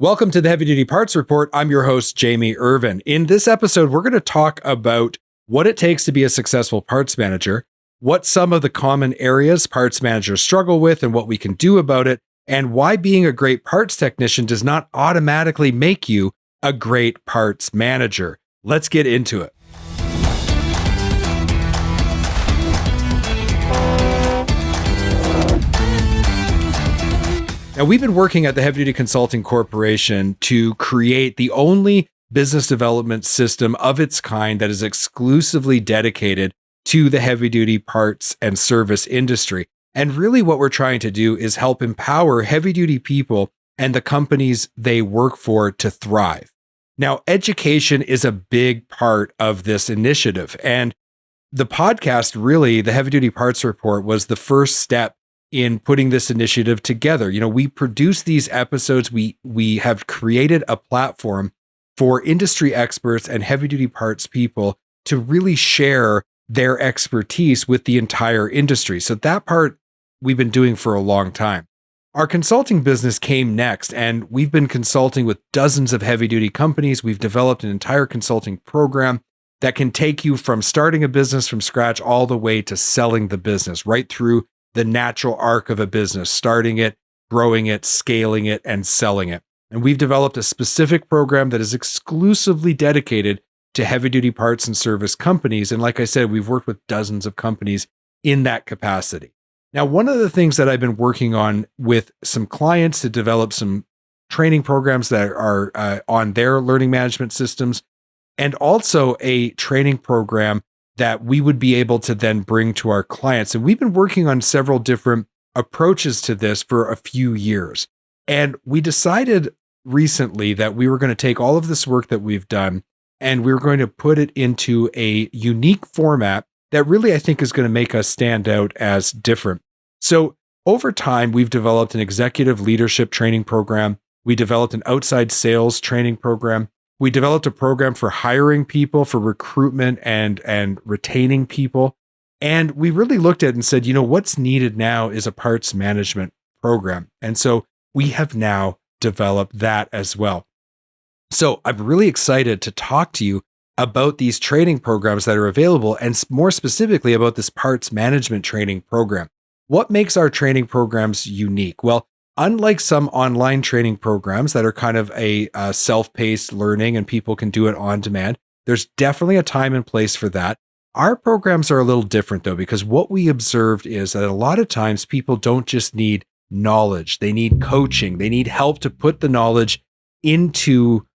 Welcome to the Heavy Duty Parts Report. I'm your host, Jamie Irvin. In this episode, we're going to talk about what it takes to be a successful parts manager, what some of the common areas parts managers struggle with and what we can do about it, and why being a great parts technician does not automatically make you a great parts manager. Let's get into it. Now, we've been working at the Heavy Duty Consulting Corporation to create the only business development system of its kind that is exclusively dedicated to the heavy duty parts and service industry. And really what we're trying to do is help empower heavy duty people and the companies they work for to thrive. Now, education is a big part of this initiative. And the podcast, really, the Heavy Duty Parts Report, was the first step in putting this initiative together. You know, we produce these episodes. We have created a platform for industry experts and heavy duty parts people to really share their expertise with the entire industry. So that part we've been doing for a long time. Our consulting business came next, and we've been consulting with dozens of heavy duty companies. We've developed an entire consulting program that can take you from starting a business from scratch all the way to selling the business, right through the natural arc of a business, starting it, growing it, scaling it, and selling it. And we've developed a specific program that is exclusively dedicated to heavy-duty parts and service companies. And like I said, we've worked with dozens of companies in that capacity. Now, one of the things that I've been working on with some clients to develop some training programs that are on their learning management systems, and also a training program that we would be able to then bring to our clients. And we've been working on several different approaches to this for a few years. And we decided recently that we were going to take all of this work that we've done and we were going to put it into a unique format that really I think is going to make us stand out as different. So over time, we've developed an executive leadership training program. We developed an outside sales training program. We developed a program for hiring people, for recruitment and retaining people. And we really looked at it and said, you know, what's needed now is a parts management program. And so we have now developed that as well. So I'm really excited to talk to you about these training programs that are available, and more specifically about this parts management training program. What makes our training programs unique? Well, unlike some online training programs that are kind of a self-paced learning and people can do it on demand, there's definitely a time and place for that. Our programs are a little different though, because what we observed is that a lot of times people don't just need knowledge, they need coaching, they need help to put the knowledge into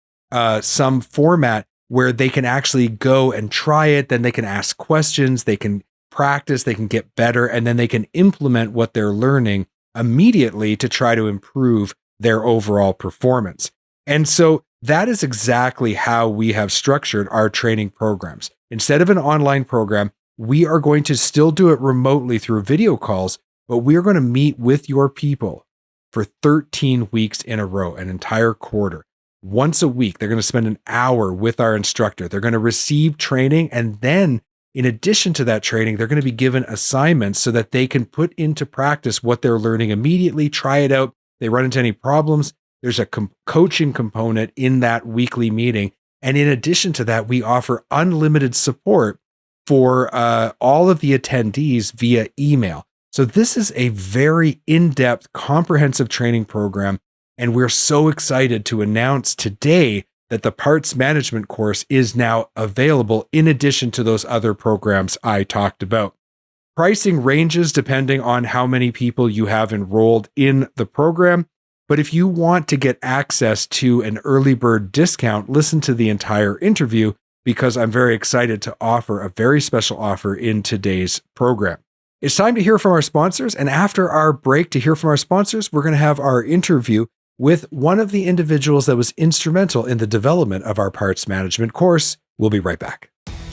some format where they can actually go and try it, then they can ask questions, they can practice, they can get better, and then they can implement what they're learning immediately to try to improve their overall performance. And so that is exactly how we have structured our training programs. Instead of an online program, we are going to still do it remotely through video calls, but we are going to meet with your people for 13 weeks in a row, an entire quarter. Once a week, they're going to spend an hour with our instructor. They're going to receive training, and then in addition to that training, they're going to be given assignments so that they can put into practice what they're learning immediately, try it out. They run into any problems, there's a coaching component in that weekly meeting. And in addition to that, we offer unlimited support for all of the attendees via email. So this is a very in-depth, comprehensive training program. And we're so excited to announce today that the parts management course is now available in addition to those other programs I talked about. Pricing ranges depending on how many people you have enrolled in the program. But if you want to get access to an early bird discount, listen to the entire interview, because I'm very excited to offer a very special offer in today's program. It's time to hear from our sponsors. And after our break to hear from our sponsors, we're going to have our interview with one of the individuals that was instrumental in the development of our parts management course. We'll be right back.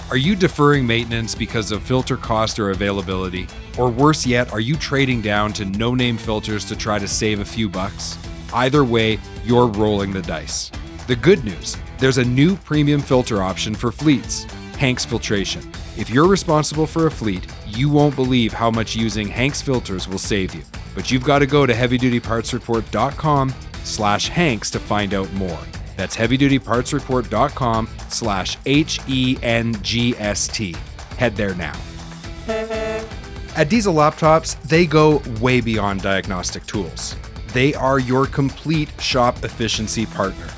Are you deferring maintenance because of filter cost or availability? Or worse yet, are you trading down to no-name filters to try to save a few bucks? Either way, you're rolling the dice. The good news, there's a new premium filter option for fleets, Hanks Filtration. If you're responsible for a fleet, you won't believe how much using Hanks filters will save you. But you've got to go to heavydutypartsreport.com heavydutypartsreport.com/Hanks to find out more. That's heavydutypartsreport.com/HENGST. Head there now. At Diesel Laptops, they go way beyond diagnostic tools. They are your complete shop efficiency partner.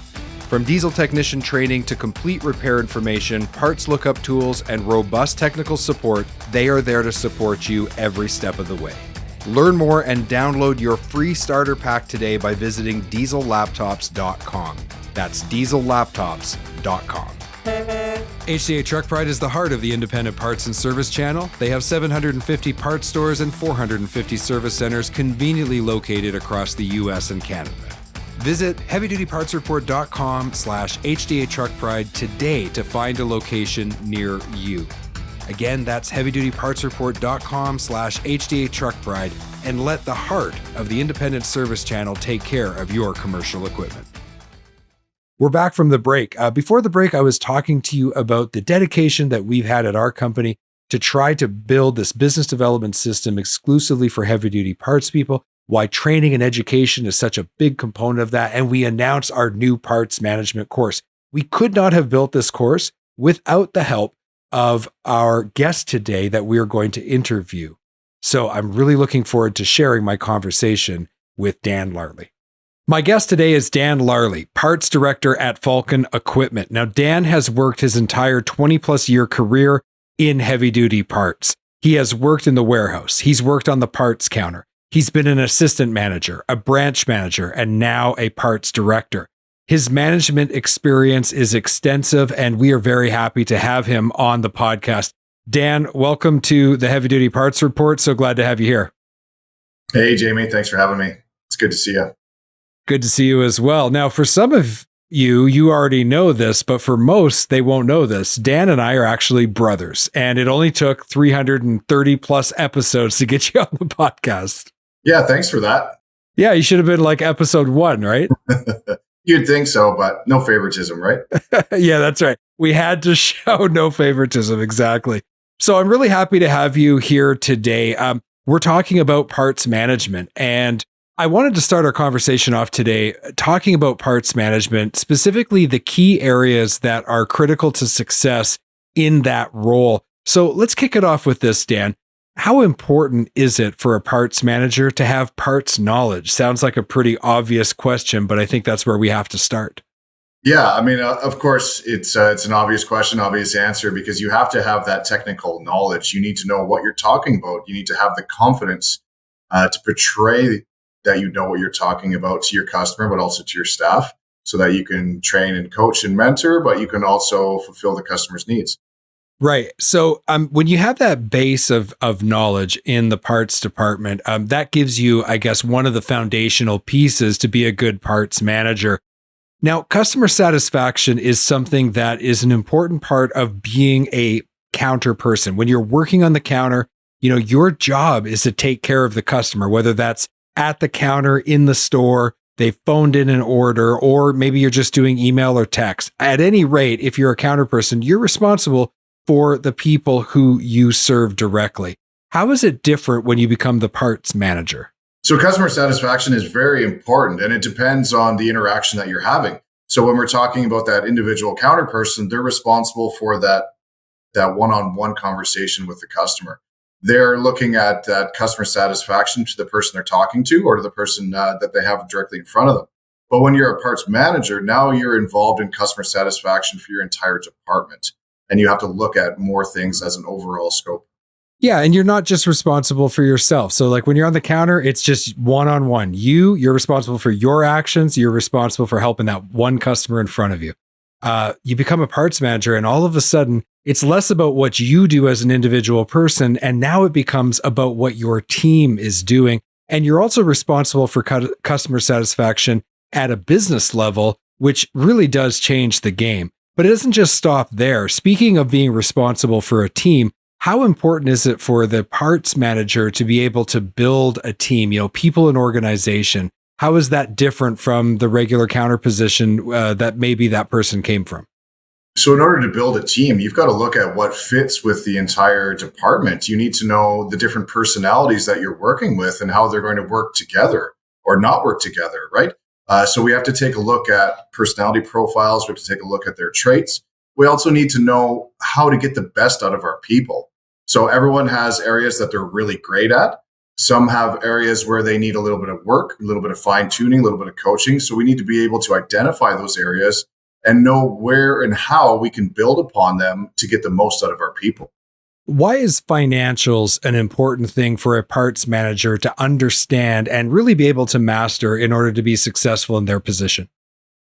From diesel technician training to complete repair information, parts lookup tools, and robust technical support, they are there to support you every step of the way. Learn more and download your free starter pack today by visiting diesellaptops.com. That's diesellaptops.com. HDA Truck Pride is the heart of the independent parts and service channel. They have 750 parts stores and 450 service centers conveniently located across the US and Canada. Visit heavydutypartsreport.com/HDA Truck Pride today to find a location near you. Again, that's heavydutypartsreport.com/HDA Truck Pride, and let the heart of the independent service channel take care of your commercial equipment. We're back from the break. Before the break, I was talking to you about the dedication that we've had at our company to try to build this business development system exclusively for heavy-duty parts people, why training and education is such a big component of that, and we announced our new parts management course. We could not have built this course without the help of our guest today that we are going to interview. So I'm really looking forward to sharing my conversation with Dan Larley. My guest today is Dan Larley, Parts Director at Falcon Equipment. Now, Dan has worked his entire 20-plus year career in heavy-duty parts. He has worked in the warehouse. He's worked on the parts counter. He's been an assistant manager, a branch manager, and now a parts director. His management experience is extensive, and we are very happy to have him on the podcast. Dan, welcome to the Heavy Duty Parts Report. So glad to have you here. Hey, Jamie. Thanks for having me. It's good to see you. Good to see you as well. Now, for some of you already know this, but for most, they won't know this. Dan and I are actually brothers, and it only took 330 plus episodes to get you on the podcast. Yeah, thanks for that. Yeah, you should have been like episode 1, right? You'd think so, but no favoritism, right? Yeah, that's right. We had to show no favoritism. Exactly. So I'm really happy to have you here today. We're talking about parts management, and I wanted to start our conversation off today talking about parts management, specifically the key areas that are critical to success in that role. So let's kick it off with this, Dan. How important is it for a parts manager to have parts knowledge? Sounds like a pretty obvious question, but I think that's where we have to start. Yeah, I mean, of course, it's an obvious question, obvious answer, because you have to have that technical knowledge. You need to know what you're talking about. You need to have the confidence to portray that you know what you're talking about to your customer, but also to your staff, so that you can train and coach and mentor, but you can also fulfill the customer's needs. Right. So when you have that base of knowledge in the parts department, that gives you, I guess, one of the foundational pieces to be a good parts manager. Now, customer satisfaction is something that is an important part of being a counter person. When you're working on the counter, your job is to take care of the customer, whether that's at the counter, in the store, they phoned in an order, or maybe you're just doing email or text. At any rate, if you're a counter person, you're responsible for the people who you serve directly. How is it different when you become the parts manager? So customer satisfaction is very important, and it depends on the interaction that you're having. So when we're talking about that individual counter person, they're responsible for that one-on-one conversation with the customer. They're looking at that customer satisfaction to the person they're talking to, or to the person that they have directly in front of them. But when you're a parts manager, now you're involved in customer satisfaction for your entire department, and you have to look at more things as an overall scope. Yeah, and you're not just responsible for yourself. So like when you're on the counter, it's just one-on-one. You're responsible for your actions. You're responsible for helping that one customer in front of you. You become a parts manager, and all of a sudden, it's less about what you do as an individual person, and now it becomes about what your team is doing. And you're also responsible for customer satisfaction at a business level, which really does change the game. But it doesn't just stop there. Speaking of being responsible for a team, how important is it for the parts manager to be able to build a team, people in organization? How is that different from the regular counter position that maybe that person came from? So in order to build a team, you've got to look at what fits with the entire department. You need to know the different personalities that you're working with and how they're going to work together or not work together, right? So we have to take a look at personality profiles. We have to take a look at their traits. We also need to know how to get the best out of our people. So everyone has areas that they're really great at. Some have areas where they need a little bit of work, a little bit of fine tuning, a little bit of coaching. So we need to be able to identify those areas and know where and how we can build upon them to get the most out of our people. Why is financials an important thing for a parts manager to understand and really be able to master in order to be successful in their position?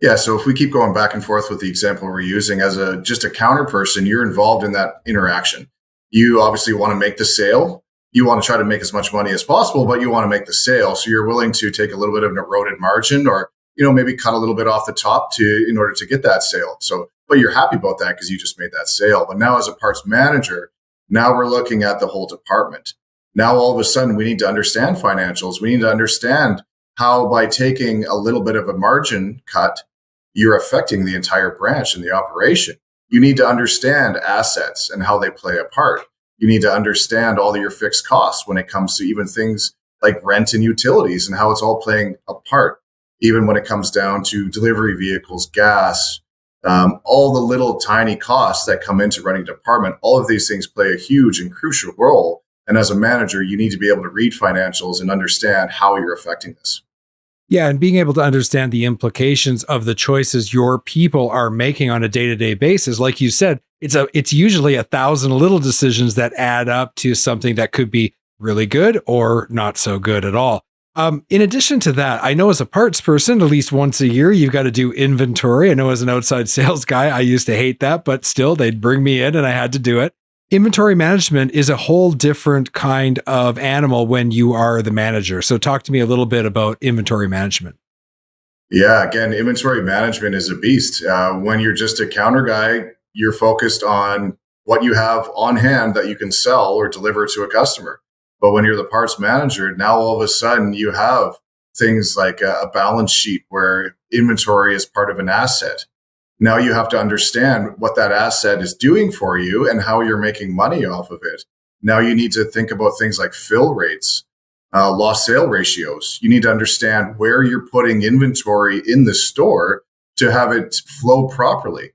Yeah, so if we keep going back and forth with the example we're using, as just a counter person, you're involved in that interaction. You obviously want to make the sale. You want to try to make as much money as possible, but you want to make the sale. So you're willing to take a little bit of an eroded margin, or maybe cut a little bit off the top in order to get that sale. So, but you're happy about that because you just made that sale. But now as a parts manager, now we're looking at the whole department. Now all of a sudden we need to understand financials. We need to understand how by taking a little bit of a margin cut, you're affecting the entire branch and the operation. You need to understand assets and how they play a part. You need to understand all of your fixed costs when it comes to even things like rent and utilities and how it's all playing a part. Even when it comes down to delivery vehicles, gas, all the little tiny costs that come into running a department, all of these things play a huge and crucial role. And as a manager, you need to be able to read financials and understand how you're affecting this. Yeah, and being able to understand the implications of the choices your people are making on a day-to-day basis. Like you said, it's usually 1,000 little decisions that add up to something that could be really good or not so good at all. In addition to that, I know as a parts person, at least once a year, you've got to do inventory. I know as an outside sales guy, I used to hate that, but still they'd bring me in and I had to do it. Inventory management is a whole different kind of animal when you are the manager. So talk to me a little bit about inventory management. Yeah, again, inventory management is a beast. When you're just a counter guy, you're focused on what you have on hand that you can sell or deliver to a customer. But when you're the parts manager, now all of a sudden you have things like a balance sheet where inventory is part of an asset. Now you have to understand what that asset is doing for you and how you're making money off of it. Now you need to think about things like fill rates, lost sale ratios. You need to understand where you're putting inventory in the store to have it flow properly.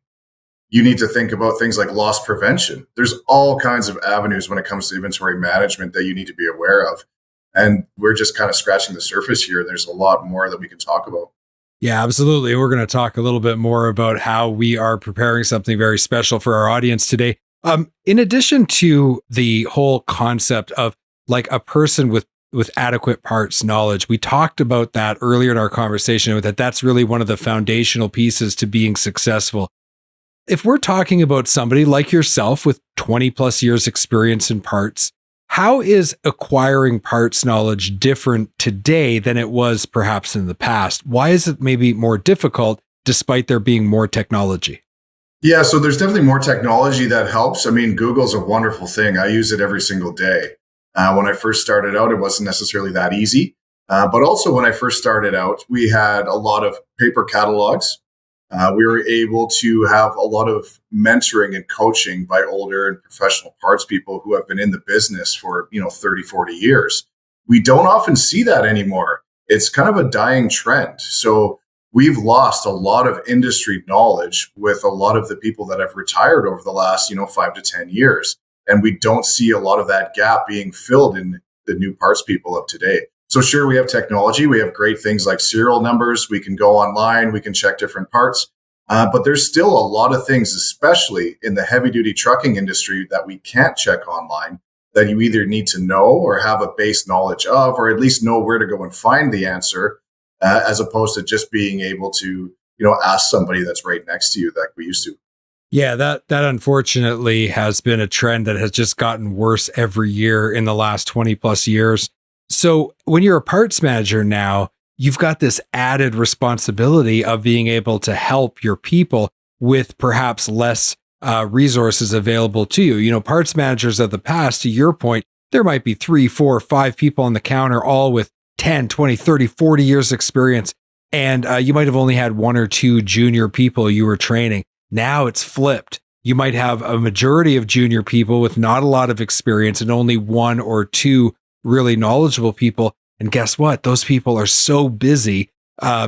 You need to think about things like loss prevention. There's all kinds of avenues when it comes to inventory management that you need to be aware of. And we're just kind of scratching the surface here. There's a lot more that we can talk about. Yeah, absolutely. We're going to talk a little bit more about how we are preparing something very special for our audience today. In addition to the whole concept of like a person with adequate parts knowledge, we talked about that earlier in our conversation, that that's really one of the foundational pieces to being successful. If we're talking about somebody like yourself with 20 plus years experience in parts, how is acquiring parts knowledge different today than it was perhaps in the past? Why is it maybe more difficult despite there being more technology? Yeah, so there's definitely more technology that helps. I mean, Google's a wonderful thing. I use it every single day. When I first started out, it wasn't necessarily that easy. But also when I first started out, we had a lot of paper catalogs. We were able to have a lot of mentoring and coaching by older and professional parts people who have been in the business for, 30, 40 years. We don't often see that anymore. It's kind of a dying trend. So we've lost a lot of industry knowledge with a lot of the people that have retired over the last, 5 to 10 years. And we don't see a lot of that gap being filled in the new parts people of today. So sure, we have technology. We have great things like serial numbers. We can go online. We can check different parts. But there's still a lot of things, especially in the heavy duty trucking industry, that we can't check online, that you either need to know or have a base knowledge of, or at least know where to go and find the answer, as opposed to just being able to, ask somebody that's right next to you like we used to. Yeah, that unfortunately has been a trend that has just gotten worse every year in the last 20 plus years. So when you're a parts manager now, you've got this added responsibility of being able to help your people with perhaps less resources available to you. Parts managers of the past, to your point, there might be 3, 4, 5 people on the counter, all with 10, 20, 30, 40 years experience. And you might have only had 1 or 2 junior people you were training. Now it's flipped. You might have a majority of junior people with not a lot of experience and only 1 or 2 really knowledgeable people. And guess what? Those people are so busy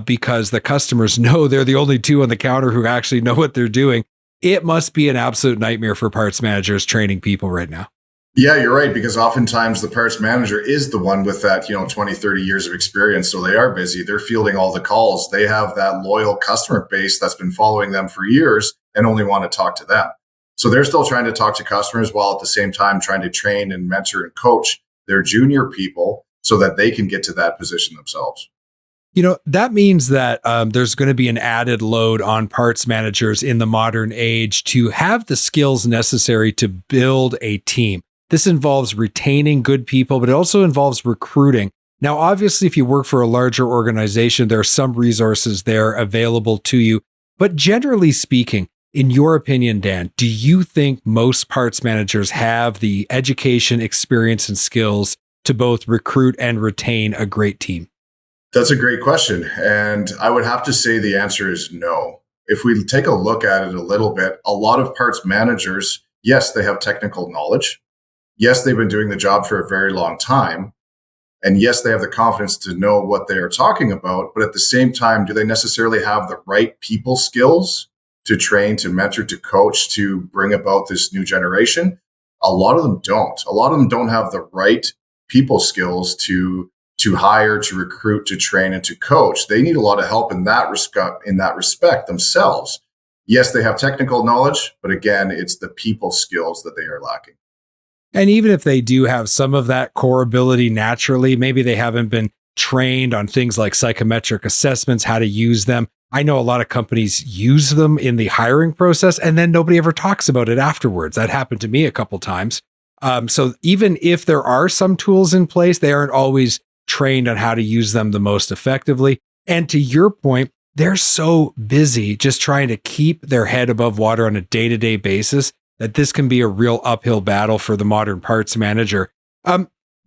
because the customers know they're the only two on the counter who actually know what they're doing. It must be an absolute nightmare for parts managers training people right now. Yeah, you're right, because oftentimes the parts manager is the one with that, 20, 30 years of experience. So they are busy. They're fielding all the calls. They have that loyal customer base that's been following them for years and only want to talk to them. So they're still trying to talk to customers while at the same time trying to train and mentor and coach their junior people so that they can get to that position themselves. That means that there's going to be an added load on parts managers in the modern age to have the skills necessary to build a team. This involves retaining good people, but it also involves recruiting. Now, obviously, if you work for a larger organization, there are some resources there available to you. But generally speaking, in your opinion, Dan, do you think most parts managers have the education, experience, and skills to both recruit and retain a great team? That's a great question. And I would have to say the answer is no. If we take a look at it a little bit, a lot of parts managers, yes, they have technical knowledge. Yes, they've been doing the job for a very long time. And yes, they have the confidence to know what they are talking about. But at the same time, do they necessarily have the right people skills to train, to mentor, to coach, to bring about this new generation? A lot of them don't. A lot of them don't have the right people skills to hire, to recruit, to train, and to coach. They need a lot of help in that respect themselves. Yes, they have technical knowledge, but again, it's the people skills that they are lacking. And even if they do have some of that core ability naturally, maybe they haven't been trained on things like psychometric assessments, how to use them. I know a lot of companies use them in the hiring process, and then nobody ever talks about it afterwards. That happened to me a couple times. So even if there are some tools in place, they aren't always trained on how to use them the most effectively. And to your point, they're so busy just trying to keep their head above water on a day-to-day basis that this can be a real uphill battle for the modern parts manager.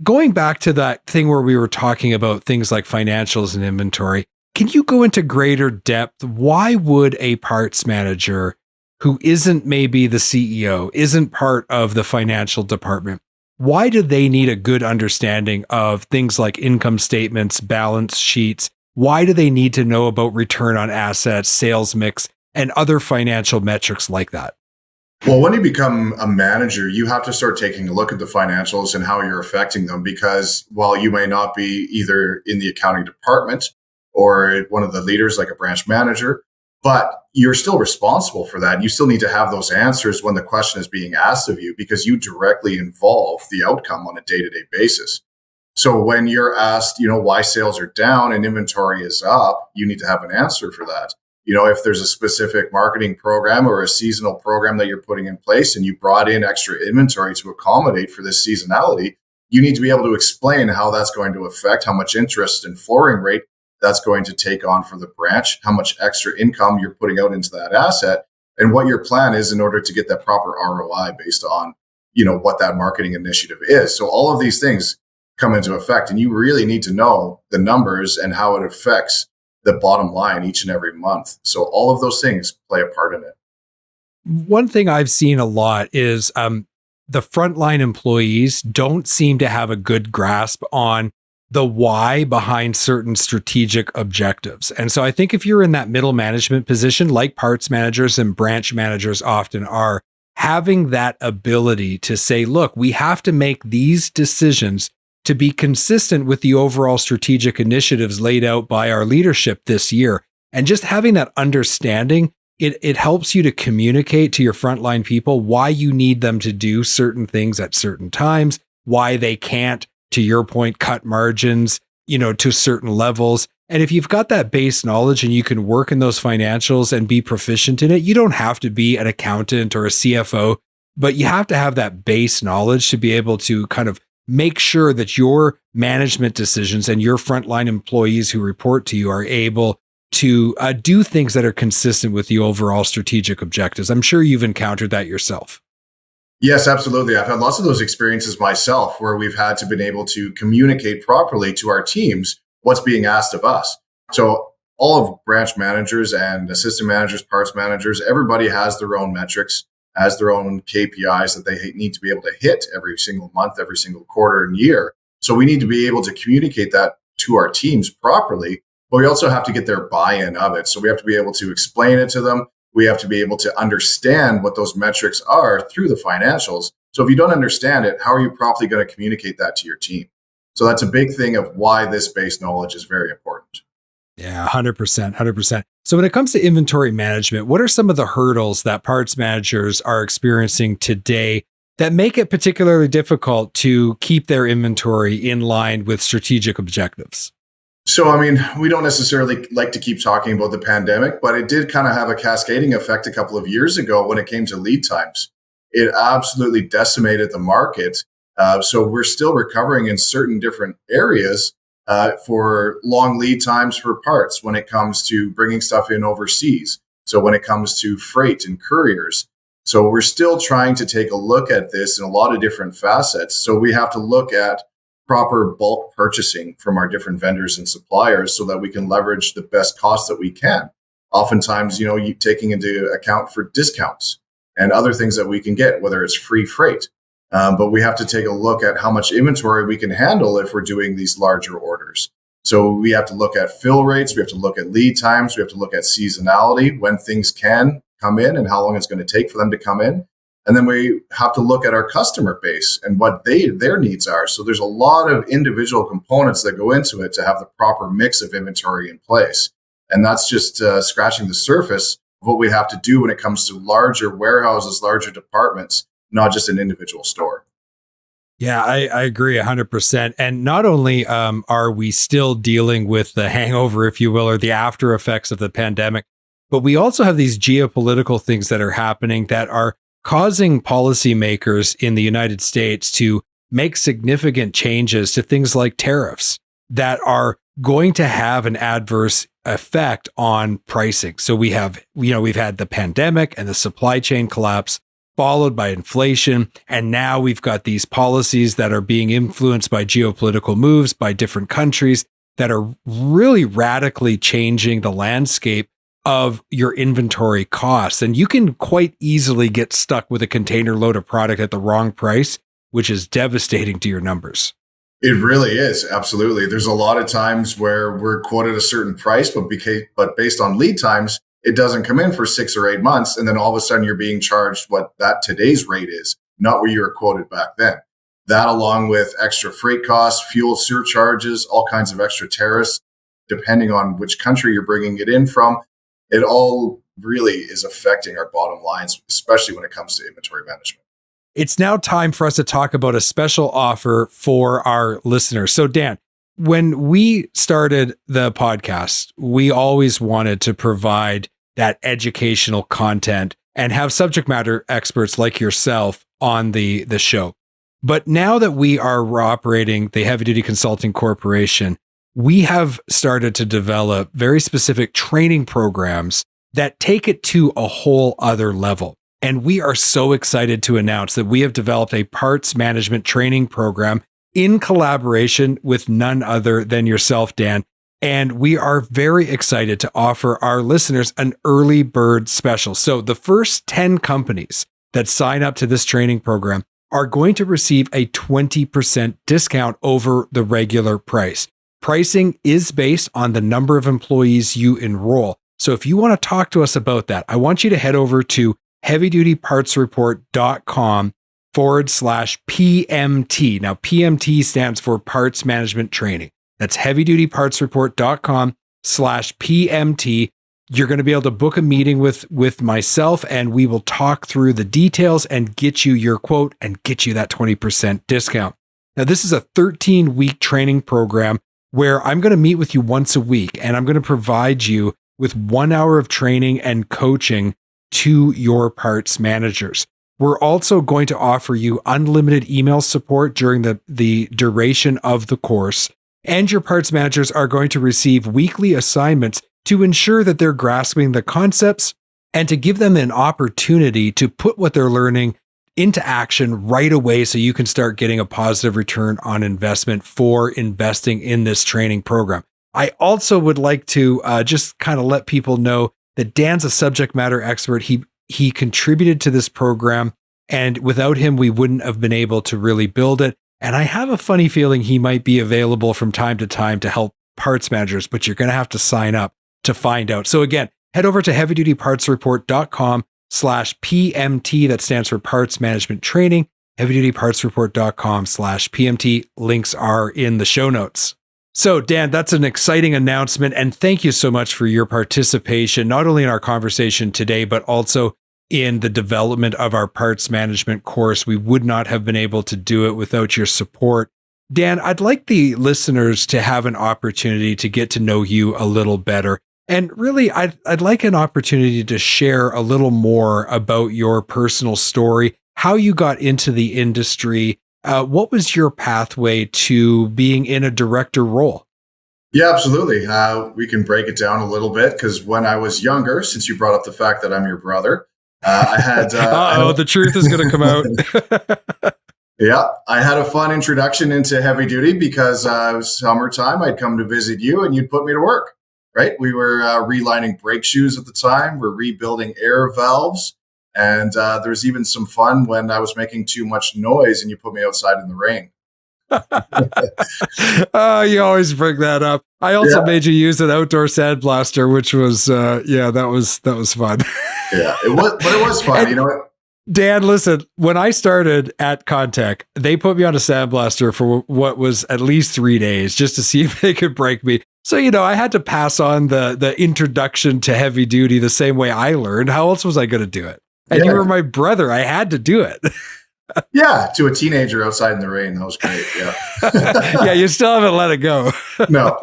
Going back to that thing where we were talking about things like financials and inventory, can you go into greater depth? Why would a parts manager who isn't maybe the CEO, isn't part of the financial department, why do they need a good understanding of things like income statements, balance sheets? Why do they need to know about return on assets, sales mix, and other financial metrics like that? Well, when you become a manager, you have to start taking a look at the financials and how you're affecting them, because while you may not be either in the accounting department or one of the leaders like a branch manager, but you're still responsible for that. You still need to have those answers when the question is being asked of you, because you directly involve the outcome on a day-to-day basis. So when you're asked, why sales are down and inventory is up, you need to have an answer for that. If there's a specific marketing program or a seasonal program that you're putting in place and you brought in extra inventory to accommodate for this seasonality, you need to be able to explain how that's going to affect how much interest and flooring rate that's going to take on for the branch, how much extra income you're putting out into that asset, and what your plan is in order to get that proper ROI based on, what that marketing initiative is. So all of these things come into effect, and you really need to know the numbers and how it affects the bottom line each and every month. So all of those things play a part in it. One thing I've seen a lot is the frontline employees don't seem to have a good grasp on the why behind certain strategic objectives. And so I think if you're in that middle management position, like parts managers and branch managers often are, having that ability to say, look, we have to make these decisions to be consistent with the overall strategic initiatives laid out by our leadership this year. And just having that understanding, it helps you to communicate to your frontline people why you need them to do certain things at certain times, why they can't, to your point, cut margins, to certain levels. And if you've got that base knowledge and you can work in those financials and be proficient in it, you don't have to be an accountant or a CFO, but you have to have that base knowledge to be able to kind of make sure that your management decisions and your frontline employees who report to you are able to do things that are consistent with the overall strategic objectives. I'm sure you've encountered that yourself. Yes, absolutely. I've had lots of those experiences myself where we've had to been able to communicate properly to our teams what's being asked of us. So all of branch managers and assistant managers, parts managers, everybody has their own metrics, has their own KPIs that they need to be able to hit every single month, every single quarter and year. So we need to be able to communicate that to our teams properly, but we also have to get their buy-in of it. So we have to be able to explain it to them. We have to be able to understand what those metrics are through the financials. So if you don't understand it, how are you properly going to communicate that to your team? So that's a big thing of why this base knowledge is very important. Yeah, 100%, 100%. So when it comes to inventory management, what are some of the hurdles that parts managers are experiencing today that make it particularly difficult to keep their inventory in line with strategic objectives? So, I mean, we don't necessarily like to keep talking about the pandemic, but it did kind of have a cascading effect a couple of years ago when it came to lead times. It absolutely decimated the market. So we're still recovering in certain different areas for long lead times for parts when it comes to bringing stuff in overseas. So when it comes to freight and couriers. So we're still trying to take a look at this in a lot of different facets. So we have to look at proper bulk purchasing from our different vendors and suppliers so that we can leverage the best cost that we can. Oftentimes, you taking into account for discounts and other things that we can get, whether it's free freight. But we have to take a look at how much inventory we can handle if we're doing these larger orders. So we have to look at fill rates. We have to look at lead times. We have to look at seasonality, when things can come in and how long it's going to take for them to come in. And then we have to look at our customer base and what their needs are. So there's a lot of individual components that go into it to have the proper mix of inventory in place. And that's just scratching the surface of what we have to do when it comes to larger warehouses, larger departments, not just an individual store. Yeah, I agree 100%. And not only are we still dealing with the hangover, if you will, or the after effects of the pandemic, but we also have these geopolitical things that are happening that are causing policymakers in the United States to make significant changes to things like tariffs that are going to have an adverse effect on pricing. So we've had the pandemic and the supply chain collapse followed by inflation. And now we've got these policies that are being influenced by geopolitical moves by different countries that are really radically changing the landscape of your inventory costs. And you can quite easily get stuck with a container load of product at the wrong price, which is devastating to your numbers. It really is. Absolutely. There's a lot of times where we're quoted a certain price, but based on lead times, it doesn't come in for 6 or 8 months. And then all of a sudden you're being charged what that today's rate is, not what you were quoted back then. That along with extra freight costs, fuel surcharges, all kinds of extra tariffs, depending on which country you're bringing it in from. It all really is affecting our bottom lines, especially when it comes to inventory management. It's now time for us to talk about a special offer for our listeners. So, Dan, when we started the podcast, we always wanted to provide that educational content and have subject matter experts like yourself on the show. But now that we are operating the Heavy Duty Consulting Corporation, we have started to develop very specific training programs that take it to a whole other level. And we are so excited to announce that we have developed a parts management training program in collaboration with none other than yourself, Dan. And we are very excited to offer our listeners an early bird special. So the first 10 companies that sign up to this training program are going to receive a 20% discount over the regular price. Pricing is based on the number of employees you enroll. So if you want to talk to us about that, I want you to head over to heavydutypartsreport.com/PMT. Now, PMT stands for Parts Management Training. That's heavydutypartsreport.com/PMT. You're going to be able to book a meeting with myself, and we will talk through the details and get you your quote and get you that 20% discount. Now, this is a 13-week training program where I'm going to meet with you once a week, and I'm going to provide you with 1 hour of training and coaching to your parts managers. We're also going to offer you unlimited email support during the duration of the course, and your parts managers are going to receive weekly assignments to ensure that they're grasping the concepts and to give them an opportunity to put what they're learning into action right away so you can start getting a positive return on investment for investing in this training program. I also would like to just kind of let people know that Dan's a subject matter expert. He contributed to this program, and without him, we wouldn't have been able to really build it. And I have a funny feeling he might be available from time to time to help parts managers, but you're going to have to sign up to find out. So again, head over to heavydutypartsreport.com/PMT. That stands for Parts Management Training. heavydutypartsreport.com/PMT. Links are in the show notes. So Dan, that's an exciting announcement. And thank you so much for your participation, not only in our conversation today, but also in the development of our parts management course. We would not have been able to do it without your support. Dan, I'd like the listeners to have an opportunity to get to know you a little better. And really, I'd like an opportunity to share a little more about your personal story, how you got into the industry. What was your pathway to being in a director role? Yeah, absolutely. We can break it down a little bit because when I was younger, since you brought up the fact that I'm your brother, I had. The truth is going to come out. Yeah, I had a fun introduction into heavy duty because it was summertime. I'd come to visit you and you'd put me to work, right? We were relining brake shoes at the time. We're rebuilding air valves. And there was even some fun when I was making too much noise and you put me outside in the rain. You always bring that up. I also made you use an outdoor sandblaster, which was, that was fun. Yeah, it was fun. And, you know what? Dan, listen, when I started at Contech, they put me on a sandblaster for what was at least 3 days just to see if they could break me. So, I had to pass on the introduction to heavy duty the same way I learned. How else was I going to do it? And you were my brother. I had to do it. Yeah, to a teenager outside in the rain. That was great. Yeah. Yeah, you still haven't let it go. No.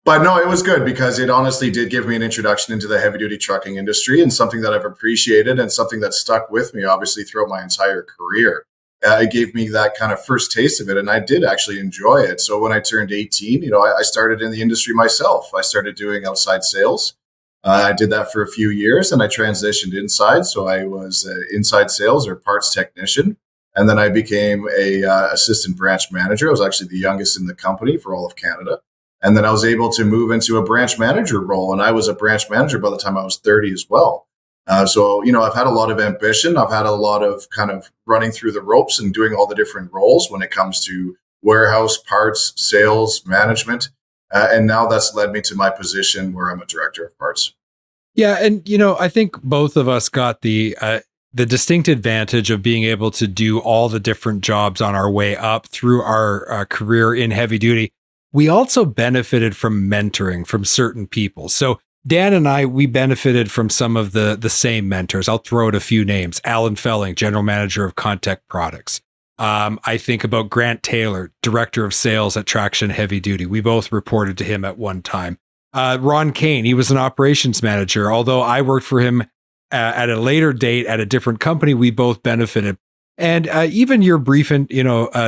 But no, it was good because it honestly did give me an introduction into the heavy duty trucking industry and something that I've appreciated and something that stuck with me, obviously, throughout my entire career. It gave me that kind of first taste of it, and I did actually enjoy it. So when I turned 18, I started in the industry myself. I started doing outside sales. I did that for a few years and I transitioned inside. So I was inside sales or parts technician. And then I became a assistant branch manager. I was actually the youngest in the company for all of Canada. And then I was able to move into a branch manager role. And I was a branch manager by the time I was 30 as well. So I've had a lot of ambition. I've had a lot of kind of running through the ropes and doing all the different roles when it comes to warehouse, parts, sales, management. And now that's led me to my position where I'm a director of parts. Yeah. And, I think both of us got the distinct advantage of being able to do all the different jobs on our way up through our career in heavy duty. We also benefited from mentoring from certain people. So Dan and I, we benefited from some of the same mentors. I'll throw out a few names. Alan Felling, general manager of Contech Products. I think about Grant Taylor, director of sales at Traction Heavy Duty. We both reported to him at one time. Ron Kane, he was an operations manager. Although I worked for him at a later date at a different company, we both benefited. And even your brief,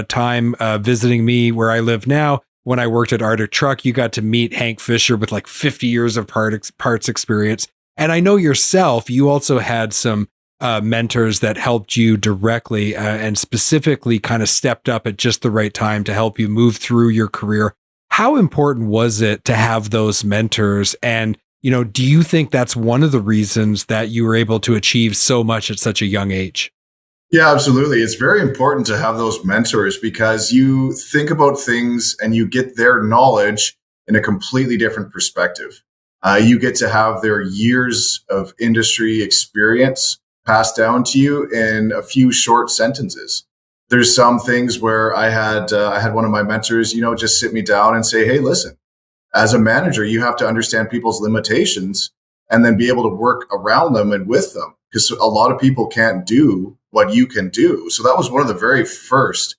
time visiting me where I live now, when I worked at Arctic Truck, you got to meet Hank Fisher with like 50 years of parts experience. And I know yourself, you also had some mentors that helped you directly and specifically kind of stepped up at just the right time to help you move through your career. How important was it to have those mentors? And, do you think that's one of the reasons that you were able to achieve so much at such a young age? Yeah, absolutely. It's very important to have those mentors because you think about things and you get their knowledge in a completely different perspective. You get to have their years of industry experience passed down to you in a few short sentences. There's some things where I had one of my mentors, just sit me down and say, hey, listen, as a manager, you have to understand people's limitations and then be able to work around them and with them because a lot of people can't do what you can do. So that was one of the very first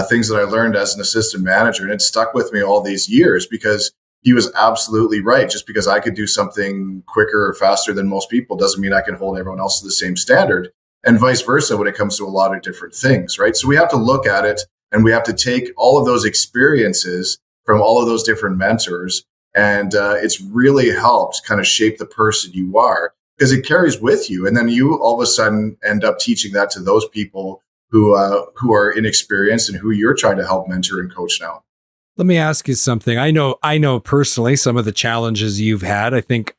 things that I learned as an assistant manager. And it stuck with me all these years because he was absolutely right. Just because I could do something quicker or faster than most people doesn't mean I can hold everyone else to the same standard. And vice versa when it comes to a lot of different things, right? So we have to look at it and we have to take all of those experiences from all of those different mentors. And it's really helped kind of shape the person you are because it carries with you. And then you all of a sudden end up teaching that to those people who are inexperienced and who you're trying to help mentor and coach now. Let me ask you something. I know personally some of the challenges you've had. I think,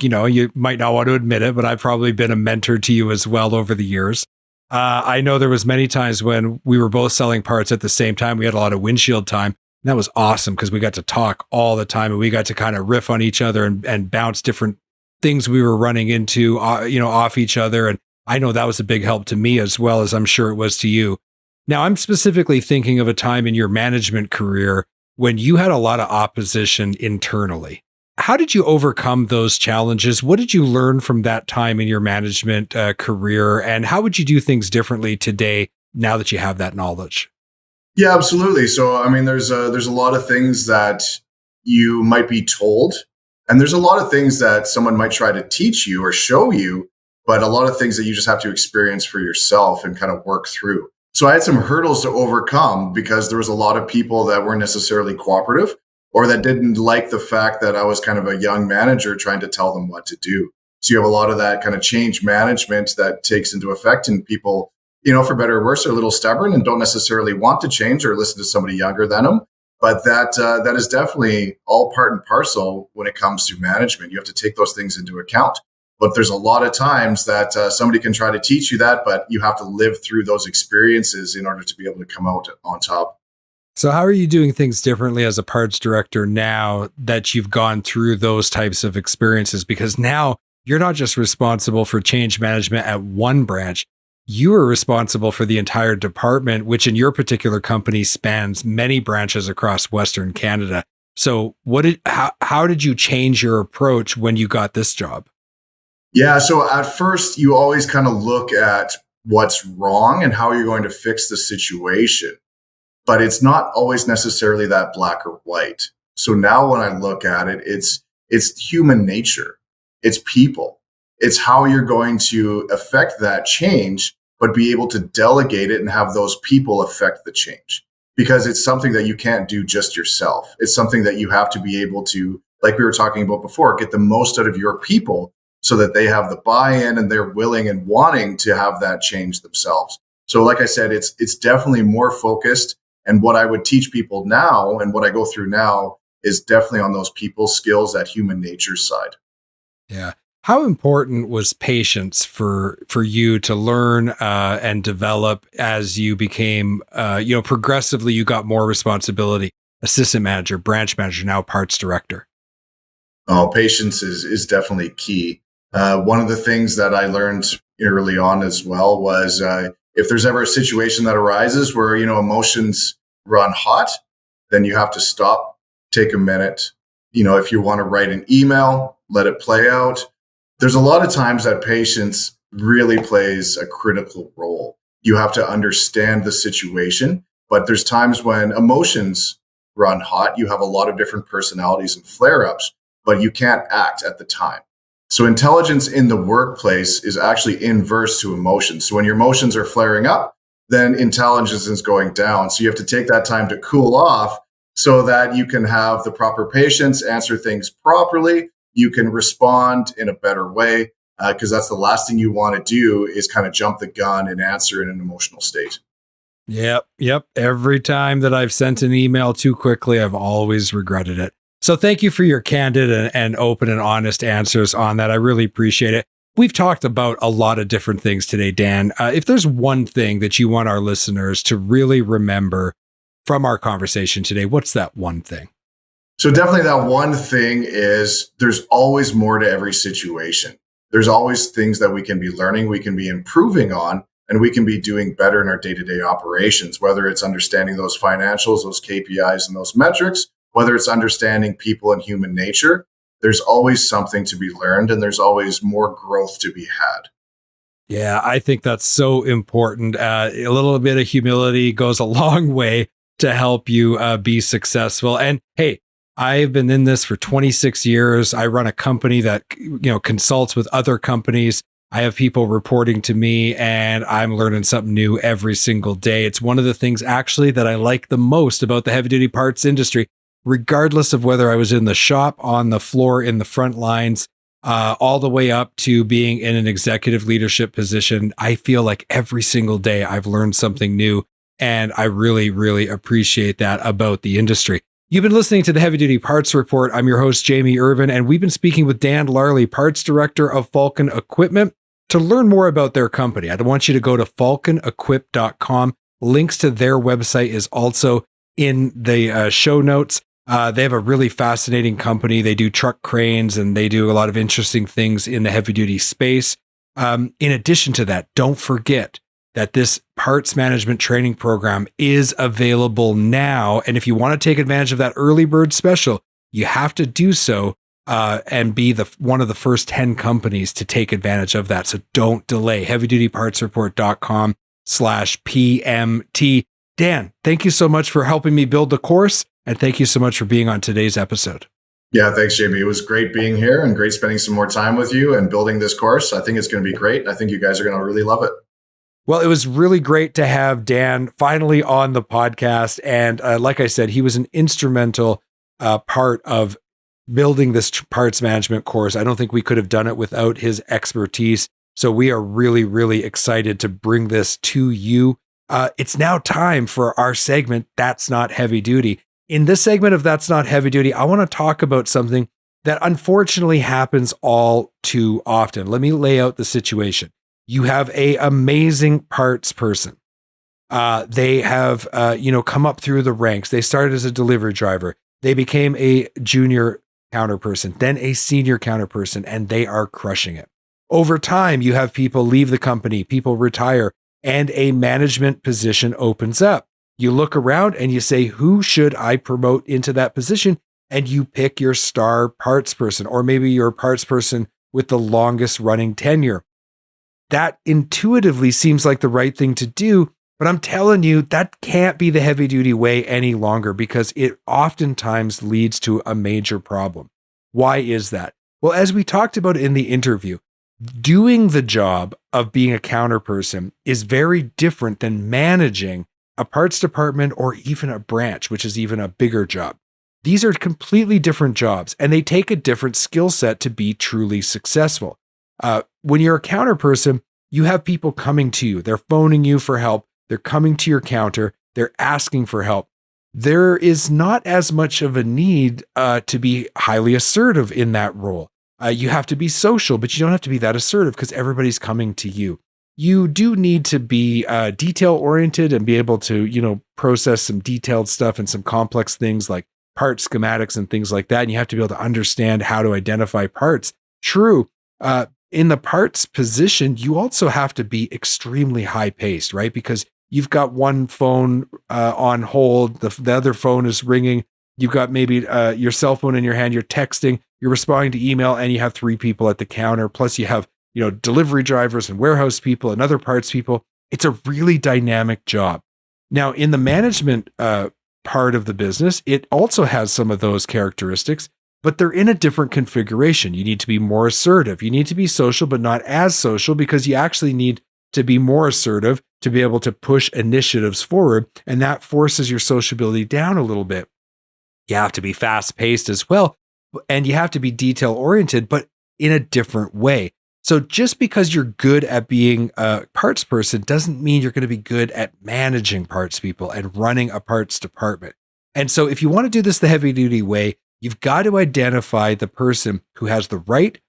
you might not want to admit it, but I've probably been a mentor to you as well over the years. I know there was many times when we were both selling parts at the same time. We had a lot of windshield time. That was awesome because we got to talk all the time and we got to kind of riff on each other and bounce different things we were running into, off each other. And I know that was a big help to me as well as I'm sure it was to you. Now, I'm specifically thinking of a time in your management career when you had a lot of opposition internally. How did you overcome those challenges? What did you learn from that time in your management career? And how would you do things differently today now that you have that knowledge? Yeah, absolutely. So, I mean, there's a lot of things that you might be told, and there's a lot of things that someone might try to teach you or show you, but a lot of things that you just have to experience for yourself and kind of work through. So I had some hurdles to overcome because there was a lot of people that weren't necessarily cooperative or that didn't like the fact that I was kind of a young manager trying to tell them what to do. So you have a lot of that kind of change management that takes into effect, and people, for better or worse, are a little stubborn and don't necessarily want to change or listen to somebody younger than them. But that is definitely all part and parcel when it comes to management. You have to take those things into account. But there's a lot of times that somebody can try to teach you that, but you have to live through those experiences in order to be able to come out on top. So how are you doing things differently as a parts director now that you've gone through those types of experiences? Because now you're not just responsible for change management at one branch. You are responsible for the entire department, which in your particular company spans many branches across Western Canada. So how did you change your approach when you got this job? Yeah, so at first, you always kind of look at what's wrong and how you're going to fix the situation. But it's not always necessarily that black or white. So now when I look at it, it's human nature. It's people. It's how you're going to affect that change, but be able to delegate it and have those people affect the change. Because it's something that you can't do just yourself. It's something that you have to be able to, like we were talking about before, get the most out of your people so that they have the buy-in and they're willing and wanting to have that change themselves. So like I said, it's definitely more focused. And what I would teach people now and what I go through now is definitely on those people skills, that human nature side. Yeah. How important was patience for you to learn and develop as you became, progressively you got more responsibility, assistant manager, branch manager, now parts director? Oh, patience is definitely key. One of the things that I learned early on as well was if there's ever a situation that arises where, emotions run hot, then you have to stop, take a minute. If you want to write an email, let it play out. There's a lot of times that patience really plays a critical role. You have to understand the situation, but there's times when emotions run hot. You have a lot of different personalities and flare-ups, but you can't act at the time. So intelligence in the workplace is actually inverse to emotions. So when your emotions are flaring up, then intelligence is going down. So you have to take that time to cool off so that you can have the proper patience, answer things properly. You can respond in a better way because that's the last thing you want to do is kind of jump the gun and answer in an emotional state. Yep. Every time that I've sent an email too quickly, I've always regretted it. So thank you for your candid and open and honest answers on that. I really appreciate it. We've talked about a lot of different things today, Dan. If there's one thing that you want our listeners to really remember from our conversation today, what's that one thing? So definitely that one thing is there's always more to every situation. There's always things that we can be learning, we can be improving on, and we can be doing better in our day-to-day operations, whether it's understanding those financials, those KPIs, and those metrics, whether it's understanding people and human nature. There's always something to be learned and there's always more growth to be had. Yeah, I think that's so important. A little bit of humility goes a long way to help you be successful. And hey, I've been in this for 26 years. I run a company that, consults with other companies. I have people reporting to me and I'm learning something new every single day. It's one of the things actually that I like the most about the heavy duty parts industry, regardless of whether I was in the shop, on the floor, in the front lines, all the way up to being in an executive leadership position. I feel like every single day I've learned something new. And I really, really appreciate that about the industry. You've been listening to the Heavy Duty Parts Report. I'm your host, Jamie Irvin, and we've been speaking with Dan Larley, Parts Director of Falcon Equipment. To learn more about their company, I want you to go to falconequip.com. Links to their website is also in the show notes. They have a really fascinating company. They do truck cranes and they do a lot of interesting things in the heavy duty space. In addition to that, don't forget that this parts management training program is available now. And if you want to take advantage of that early bird special, you have to do so and be one of the first 10 companies to take advantage of that. So don't delay. HeavyDutyPartsReport.com/PMT. Dan, thank you so much for helping me build the course. And thank you so much for being on today's episode. Yeah, thanks, Jamie. It was great being here and great spending some more time with you and building this course. I think it's going to be great. I think you guys are going to really love it. Well, it was really great to have Dan finally on the podcast. And like I said, he was an instrumental part of building this parts management course. I don't think we could have done it without his expertise. So we are really, really excited to bring this to you. It's now time for our segment, That's Not Heavy Duty. In this segment of That's Not Heavy Duty, I want to talk about something that unfortunately happens all too often. Let me lay out the situation. You have an amazing parts person. They have, come up through the ranks. They started as a delivery driver. They became a junior counter person, then a senior counter person, and they are crushing it. Over time, you have people leave the company, people retire, and a management position opens up. You look around and you say, who should I promote into that position? And you pick your star parts person, or maybe your parts person with the longest running tenure. That intuitively seems like the right thing to do, but I'm telling you, that can't be the heavy duty way any longer because it oftentimes leads to a major problem. Why is that? Well, as we talked about in the interview, doing the job of being a counter person is very different than managing a parts department or even a branch, which is even a bigger job. These are completely different jobs and they take a different skill set to be truly successful. When you're a counter person, you have people coming to you. They're phoning you for help. They're coming to your counter. They're asking for help. There is not as much of a need to be highly assertive in that role. You have to be social, but you don't have to be that assertive because everybody's coming to you. You do need to be detail-oriented and be able to, process some detailed stuff and some complex things like part schematics and things like that. And you have to be able to understand how to identify parts. True. In the parts position, you also have to be extremely high-paced, right? Because you've got one phone on hold, the other phone is ringing. You've got maybe your cell phone in your hand, you're texting, you're responding to email, and you have 3 people at the counter. Plus you have, delivery drivers and warehouse people and other parts people. It's a really dynamic job. Now, in the management part of the business, it also has some of those characteristics, but they're in a different configuration. You need to be more assertive. You need to be social, but not as social because you actually need to be more assertive to be able to push initiatives forward. And that forces your sociability down a little bit. You have to be fast paced as well. And you have to be detail oriented, but in a different way. So just because you're good at being a parts person doesn't mean you're going to be good at managing parts people and running a parts department. And so if you want to do this the heavy duty way, you've got to identify the person who has the right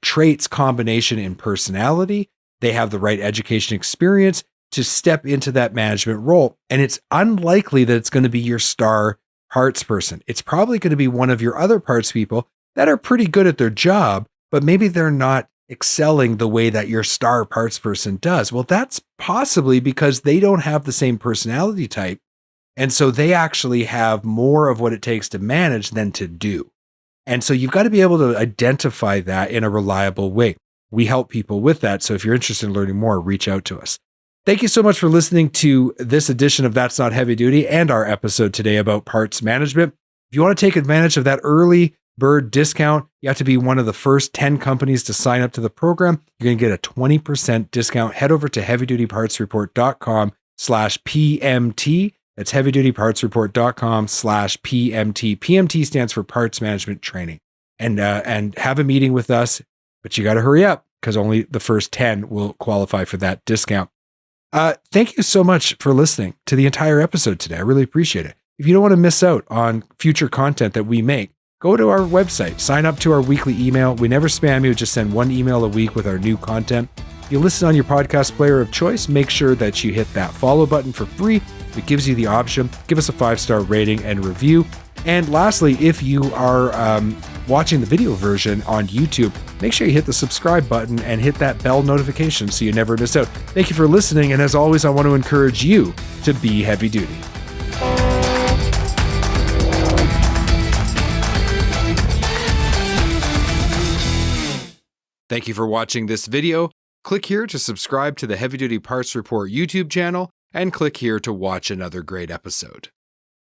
traits combination in personality. They have the right education experience to step into that management role. And it's unlikely that it's going to be your star parts person. It's probably going to be one of your other parts people that are pretty good at their job, but maybe they're not excelling the way that your star parts person does. Well, that's possibly because they don't have the same personality type. And so they actually have more of what it takes to manage than to do. And so you've got to be able to identify that in a reliable way. We help people with that. So if you're interested in learning more, reach out to us. Thank you so much for listening to this edition of That's Not Heavy Duty and our episode today about parts management. If you want to take advantage of that early bird discount, you have to be one of the first 10 companies to sign up to the program. You're going to get a 20% discount. Head over to HeavyDutyPartsReport.com/PMT. That's HeavyDutyPartsReport.com/PMT. PMT stands for Parts Management Training. And have a meeting with us, but you got to hurry up because only the first 10 will qualify for that discount. Thank you so much for listening to the entire episode today. I really appreciate it. If you don't want to miss out on future content that we make, go to our website, sign up to our weekly email. We never spam you, just send 1 email a week with our new content. If you listen on your podcast player of choice, make sure that you hit that follow button for free. If it gives you the option, give us a 5-star rating and review. And lastly, if you are watching the video version on YouTube, make sure you hit the subscribe button and hit that bell notification so you never miss out. Thank you for listening, and as always, I want to encourage you to be heavy duty. Thank you for watching this video. Click here to subscribe to the Heavy Duty Parts Report YouTube channel, and click here to watch another great episode.